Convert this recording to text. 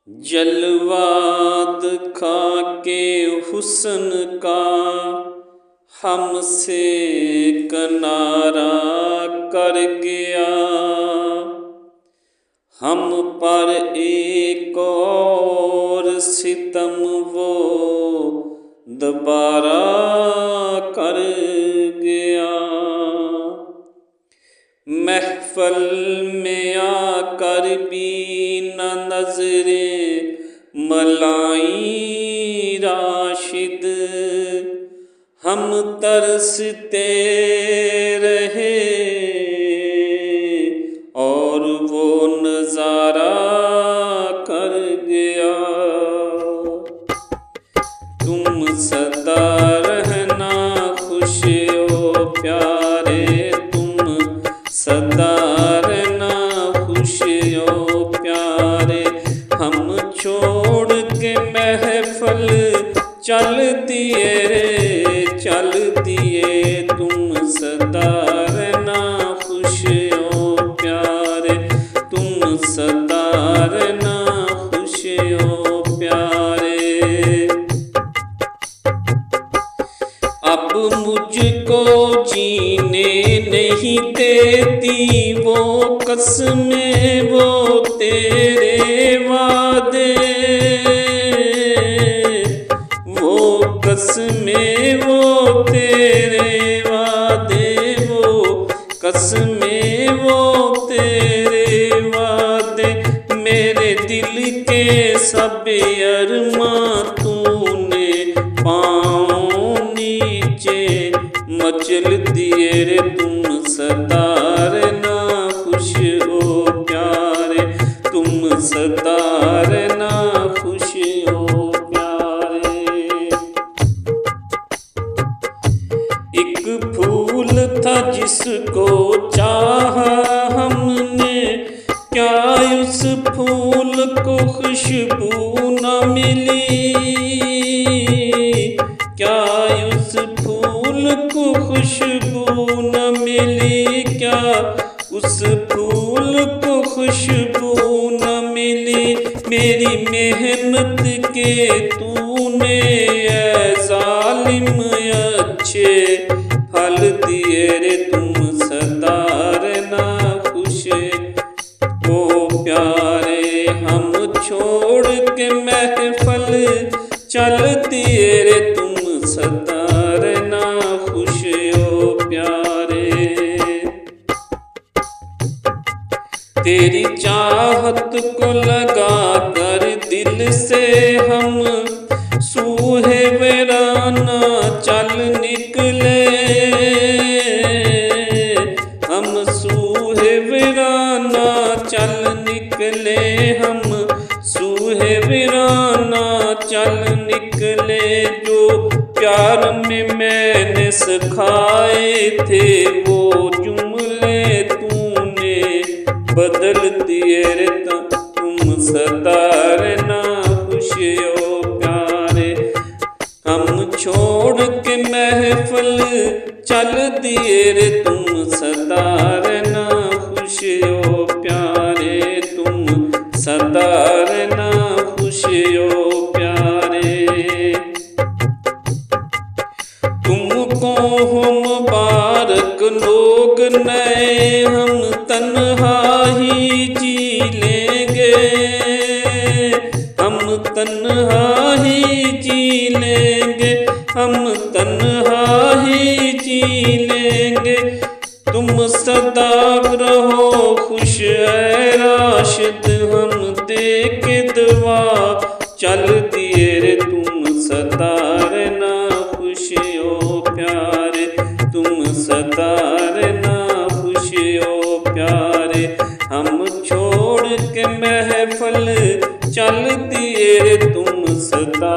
जलवा दिखा के हुस्न का हमसे किनारा कर गया। हम पर एक और सितम वो दोबारा कर गया। महफल में आकर भी न नजरे मलाई राशिद, हम तरसते रहे और वो नजारा कर गया। तुम सदा रहना खुश ओ प्यारे, तुम सदा रहना खुश ओ प्यारे। हम छोड़ के महफल चल दिए रे चल दिए, तुम सदा रहना खुश ओ प्यारे, तुम सदा रहना खुश ओ प्यारे। अब मुझको जीने नहीं देती वो कसमें वो तेरे वादे, वो कसमें वो तेरे वादे, वो कसमें वो तेरे वादे। मेरे दिल के सब अरमां तूने पाँव नीचे मचल दिए रे। तुम सदा रहना खुश ओ प्यारे, तुम सदा रहना खुश ओ प्यारे। एक फूल था जिसको चाहा हमने, क्या उस फूल को खुशबू न मिली, क्या उस फूल को खुशबू न मिली, क्या उस फूल को खुशबू न मिली। मेरी मेहनत के तूने ऐ जालिम अच्छे फल दिए रे। तुम सदा रहना खुश ओ प्यारे, हम छोड़ के महफल चल दिए रे। तुम सदा रहना खुश ओ प्यारे। तेरी चाहत को लगा कर दिल से हम सूहे वीराना चल निकले, हम सूहे वीराना चल निकले, हम सूहे वीराना चल निकले। जो प्यार में मैंने सिखाए थे वो जुमले तूने बदल दिए रे। तुम सदा रहना खुश ओ प्यारे, हम छोड़ के महफल चल दिए रे। तुम सदा रहना खुश ओ प्यारे, तुम सदा रहना खुश ओ प्यारे। तुमको हो मुबारक लोग नए, हम तन्हा ही जी लेंगे, हम तन्हा ही जी लेंगे, हम तन्हा ही जी लेंगे। तुम सदा रहो खुश ऐ राशिद, हम दे के दुआ चल दिए रे। तुम सदा रहना खुश ओ प्यारे, तुम सदा रहना खुश ओ प्यारे। हम छोड़ के महफल चल दिए रे। तुम सदा